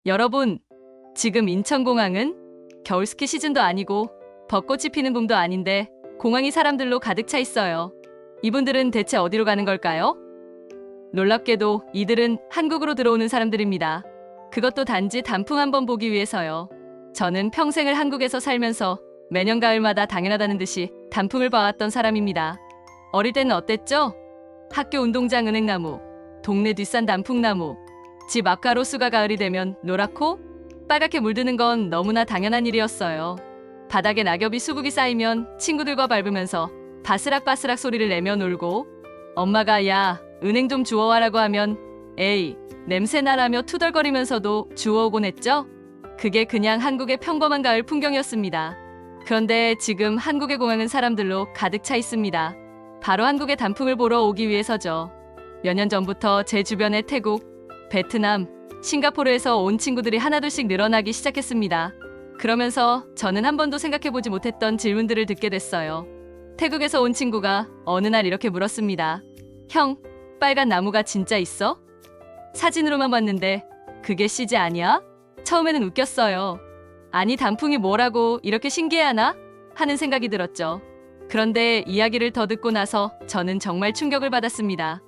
여러분, 지금 인천공항은 겨울 스키 시즌도 아니고 벚꽃이 피는 봄도 아닌데 공항이 사람들로 가득 차 있어요. 이분들은 대체 어디로 가는 걸까요? 놀랍게도 이들은 한국으로 들어오는 사람들입니다. 그것도 단지 단풍 한번 보기 위해서요. 저는 평생을 한국에서 살면서 매년 가을마다 당연하다는 듯이 단풍을 봐왔던 사람입니다. 어릴 때는 어땠죠? 학교 운동장 은행나무, 동네 뒷산 단풍나무, 집 앞가로 수가 가을이 되면 노랗고 빨갛게 물드는 건 너무나 당연한 일이었어요. 바닥에 낙엽이 수북이 쌓이면 친구들과 밟으면서 바스락바스락 소리를 내며 놀고, 엄마가 야, 은행 좀 주워와라고 하면 에이, 냄새나라며 투덜거리면서도 주워오곤 했죠. 그게 그냥 한국의 평범한 가을 풍경이었습니다. 그런데 지금 한국의 공항은 사람들로 가득 차 있습니다. 바로 한국의 단풍을 보러 오기 위해서죠. 몇 년 전부터 제 주변에 태국, 베트남, 싱가포르에서 온 친구들이 하나둘씩 늘어나기 시작했습니다. 그러면서 저는 한 번도 생각해보지 못했던 질문들을 듣게 됐어요. 태국에서 온 친구가 어느 날 이렇게 물었습니다. 형, 빨간 나무가 진짜 있어? 사진으로만 봤는데 그게 CG 아니야? 처음에는 웃겼어요. 아니, 단풍이 뭐라고 이렇게 신기해하나? 하는 생각이 들었죠. 그런데 이야기를 더 듣고 나서 저는 정말 충격을 받았습니다.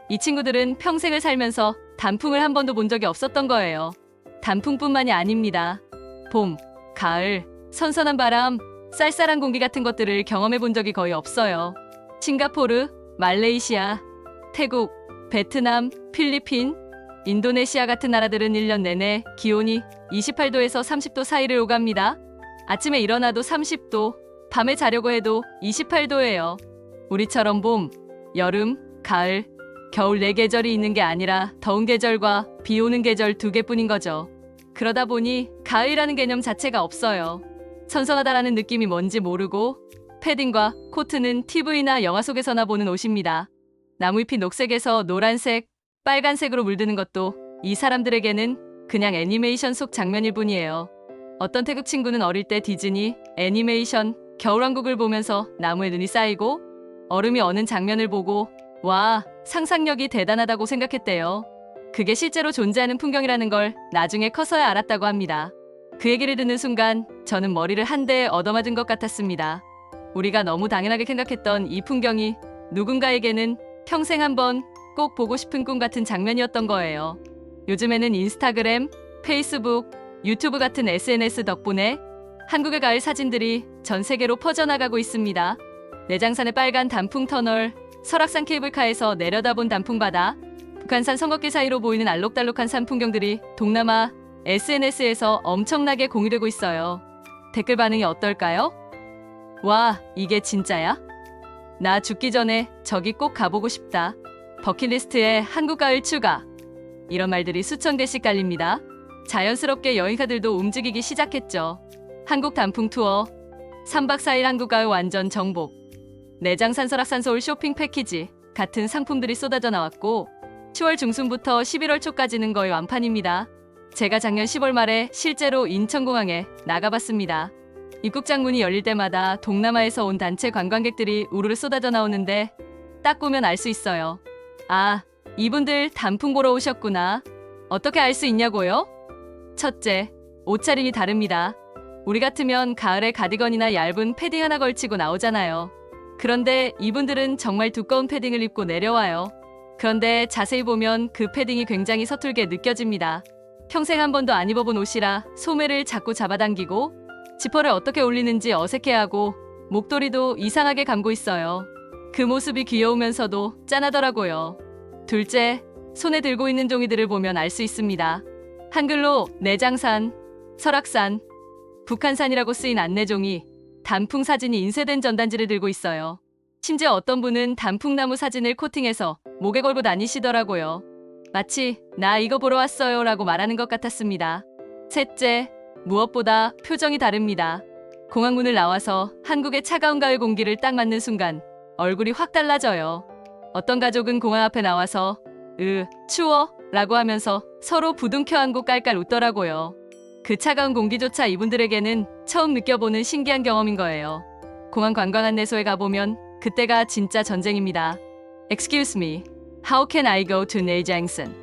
이 친구들은 평생을 살면서 단풍을 한 번도 본 적이 없었던 거예요. 단풍뿐만이 아닙니다. 봄, 가을, 선선한 바람, 쌀쌀한 공기 같은 것들을 경험해 본 적이 거의 없어요. 싱가포르, 말레이시아, 태국, 베트남, 필리핀, 인도네시아 같은 나라들은 1년 내내 기온이 28도에서 30도 사이를 오갑니다. 아침에 일어나도 30도, 밤에 자려고 해도 28도예요. 우리처럼 봄, 여름, 가을, 겨울 4계절이 있는 게 아니라 더운 계절과 비 오는 계절 2개뿐인 거죠. 그러다 보니 가을이라는 개념 자체가 없어요. 선선하다라는 느낌이 뭔지 모르고 패딩과 코트는 TV나 영화 속에서나 보는 옷입니다. 나무잎이 녹색에서 노란색, 빨간색으로 물드는 것도 이 사람들에게는 그냥 애니메이션 속 장면일 뿐이에요. 어떤 태국 친구는 어릴 때 디즈니, 애니메이션, 겨울왕국을 보면서 나무에 눈이 쌓이고 얼음이 어는 장면을 보고 와, 상상력이 대단하다고 생각했대요. 그게 실제로 존재하는 풍경이라는 걸 나중에 커서야 알았다고 합니다. 그 얘기를 듣는 순간 저는 머리를 한 대 얻어맞은 것 같았습니다. 우리가 너무 당연하게 생각했던 이 풍경이 누군가에게는 평생 한번 꼭 보고 싶은 꿈 같은 장면이었던 거예요. 요즘에는 인스타그램, 페이스북, 유튜브 같은 SNS 덕분에 한국의 가을 사진들이 전 세계로 퍼져나가고 있습니다. 내장산의 빨간 단풍 터널, 설악산 케이블카에서 내려다본 단풍바다, 북한산 성곽길 사이로 보이는 알록달록한 산 풍경들이 동남아 SNS에서 엄청나게 공유되고 있어요. 댓글 반응이 어떨까요? 와, 이게 진짜야? 나 죽기 전에 저기 꼭 가보고 싶다. 버킷리스트에 한국 가을 추가. 이런 말들이 수천 개씩 깔립니다. 자연스럽게 여행사들도 움직이기 시작했죠. 한국 단풍 투어, 3박 4일 한국 가을 완전 정복, 내장산 설악산 서울 쇼핑 패키지 같은 상품들이 쏟아져 나왔고 10월 중순부터 11월 초까지는 거의 완판입니다. 제가 작년 10월 말에 실제로 인천공항에 나가봤습니다. 입국장 문이 열릴 때마다 동남아에서 온 단체 관광객들이 우르르 쏟아져 나오는데 딱 보면 알 수 있어요. 아, 이분들 단풍 보러 오셨구나. 어떻게 알 수 있냐고요? 첫째, 옷차림이 다릅니다. 우리 같으면 가을에 가디건이나 얇은 패딩 하나 걸치고 나오잖아요. 그런데 이분들은 정말 두꺼운 패딩을 입고 내려와요. 그런데 자세히 보면 그 패딩이 굉장히 서툴게 느껴집니다. 평생 한 번도 안 입어본 옷이라 소매를 자꾸 잡아당기고 지퍼를 어떻게 올리는지 어색해하고 목도리도 이상하게 감고 있어요. 그 모습이 귀여우면서도 짠하더라고요. 둘째, 손에 들고 있는 종이들을 보면 알 수 있습니다. 한글로 내장산, 설악산, 북한산이라고 쓰인 안내종이 단풍 사진이 인쇄된 전단지를 들고 있어요. 심지어 어떤 분은 단풍나무 사진을 코팅해서 목에 걸고 다니시더라고요. 마치 나 이거 보러 왔어요 라고 말하는 것 같았습니다. 셋째, 무엇보다 표정이 다릅니다. 공항문을 나와서 한국의 차가운 가을 공기를 딱 맞는 순간 얼굴이 확 달라져요. 어떤 가족은 공항 앞에 나와서 추워 라고 하면서 서로 부둥켜 안고 깔깔 웃더라고요. 그 차가운 공기조차 이분들에게는 처음 느껴보는 신기한 경험인 거예요. 공항 관광 안내소에 가보면 그때가 진짜 전쟁입니다. Excuse me, how can I go to 내장산?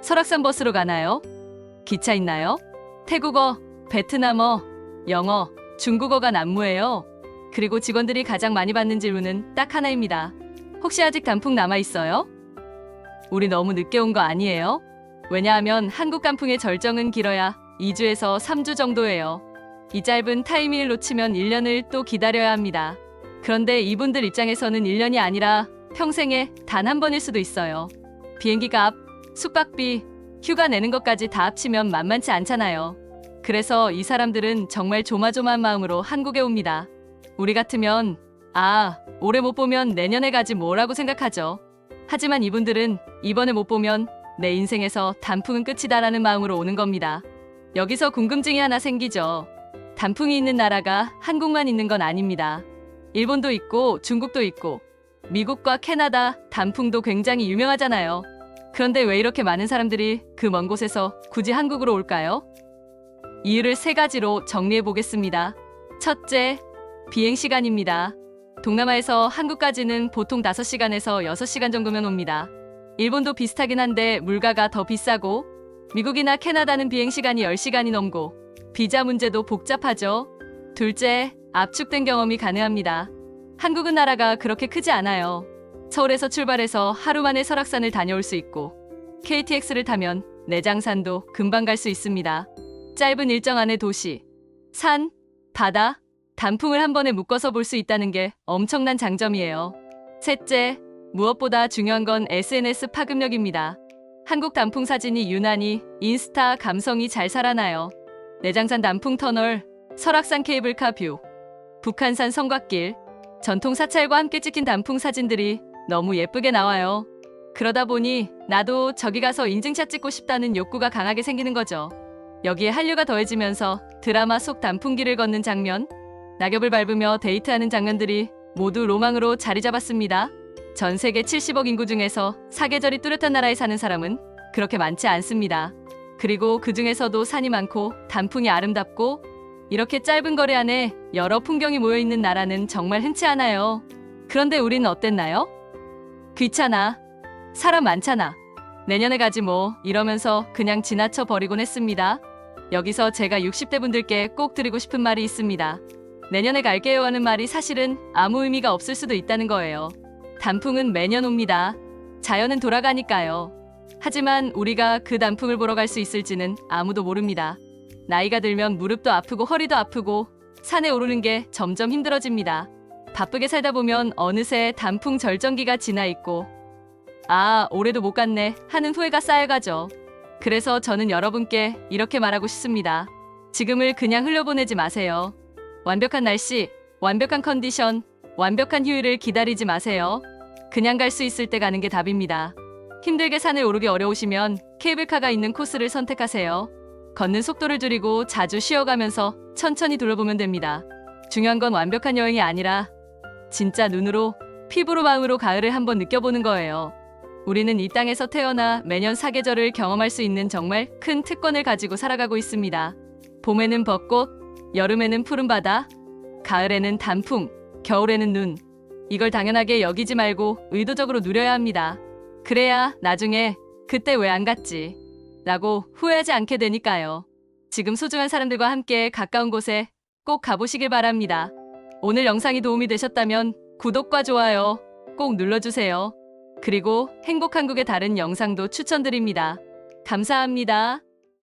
설악산 버스로 가나요? 기차 있나요? 태국어, 베트남어, 영어, 중국어가 난무해요. 그리고 직원들이 가장 많이 받는 질문은 딱 하나입니다. 혹시 아직 단풍 남아있어요? 우리 너무 늦게 온 거 아니에요? 왜냐하면 한국 단풍의 절정은 길어야 2주에서 3주 정도예요. 이 짧은 타이밍을 놓치면 1년을 또 기다려야 합니다. 그런데 이분들 입장에서는 1년이 아니라 평생에 단 한 번일 수도 있어요. 비행기 값, 숙박비, 휴가 내는 것까지 다 합치면 만만치 않잖아요. 그래서 이 사람들은 정말 조마조마한 마음으로 한국에 옵니다. 우리 같으면 올해 못 보면 내년에 가지 뭐라고 생각하죠. 하지만 이분들은 이번에 못 보면 내 인생에서 단풍은 끝이다라는 마음으로 오는 겁니다. 여기서 궁금증이 하나 생기죠. 단풍이 있는 나라가 한국만 있는 건 아닙니다. 일본도 있고 중국도 있고 미국과 캐나다 단풍도 굉장히 유명하잖아요. 그런데 왜 이렇게 많은 사람들이 그 먼 곳에서 굳이 한국으로 올까요? 이유를 3가지로 정리해 보겠습니다. 첫째, 비행 시간입니다. 동남아에서 한국까지는 보통 5시간에서 6시간 정도면 옵니다. 일본도 비슷하긴 한데 물가가 더 비싸고 미국이나 캐나다는 비행 시간이 10시간이 넘고 비자 문제도 복잡하죠. 둘째, 압축된 경험이 가능합니다. 한국은 나라가 그렇게 크지 않아요. 서울에서 출발해서 하루 만에 설악산을 다녀올 수 있고 KTX를 타면 내장산도 금방 갈 수 있습니다. 짧은 일정 안에 도시, 산, 바다, 단풍을 한 번에 묶어서 볼 수 있다는 게 엄청난 장점이에요. 셋째, 무엇보다 중요한 건 SNS 파급력입니다. 한국 단풍 사진이 유난히 인스타 감성이 잘 살아나요. 내장산 단풍 터널, 설악산 케이블카 뷰, 북한산 성곽길, 전통 사찰과 함께 찍힌 단풍 사진들이 너무 예쁘게 나와요. 그러다 보니 나도 저기 가서 인증샷 찍고 싶다는 욕구가 강하게 생기는 거죠. 여기에 한류가 더해지면서 드라마 속 단풍길을 걷는 장면, 낙엽을 밟으며 데이트하는 장면들이 모두 로망으로 자리 잡았습니다. 전 세계 70억 인구 중에서 사계절이 뚜렷한 나라에 사는 사람은 그렇게 많지 않습니다. 그리고 그 중에서도 산이 많고 단풍이 아름답고 이렇게 짧은 거리 안에 여러 풍경이 모여있는 나라는 정말 흔치 않아요. 그런데 우리는 어땠나요? 귀찮아. 사람 많잖아. 내년에 가지 뭐 이러면서 그냥 지나쳐 버리곤 했습니다. 여기서 제가 60대 분들께 꼭 드리고 싶은 말이 있습니다. 내년에 갈게요 하는 말이 사실은 아무 의미가 없을 수도 있다는 거예요. 단풍은 매년 옵니다. 자연은 돌아가니까요. 하지만 우리가 그 단풍을 보러 갈 수 있을지는 아무도 모릅니다. 나이가 들면 무릎도 아프고 허리도 아프고 산에 오르는 게 점점 힘들어집니다. 바쁘게 살다 보면 어느새 단풍 절정기가 지나 있고 올해도 못 갔네 하는 후회가 쌓여가죠. 그래서 저는 여러분께 이렇게 말하고 싶습니다. 지금을 그냥 흘려보내지 마세요. 완벽한 날씨, 완벽한 컨디션, 완벽한 휴일을 기다리지 마세요. 그냥 갈 수 있을 때 가는 게 답입니다. 힘들게 산을 오르기 어려우시면 케이블카가 있는 코스를 선택하세요. 걷는 속도를 줄이고 자주 쉬어가면서 천천히 둘러보면 됩니다. 중요한 건 완벽한 여행이 아니라 진짜 눈으로, 피부로, 마음으로 가을을 한번 느껴보는 거예요. 우리는 이 땅에서 태어나 매년 사계절을 경험할 수 있는 정말 큰 특권을 가지고 살아가고 있습니다. 봄에는 벚꽃, 여름에는 푸른 바다, 가을에는 단풍, 겨울에는 눈. 이걸 당연하게 여기지 말고 의도적으로 누려야 합니다. 그래야 나중에 그때 왜 안 갔지? 라고 후회하지 않게 되니까요. 지금 소중한 사람들과 함께 가까운 곳에 꼭 가보시길 바랍니다. 오늘 영상이 도움이 되셨다면 구독과 좋아요 꼭 눌러주세요. 그리고 행복한국의 다른 영상도 추천드립니다. 감사합니다.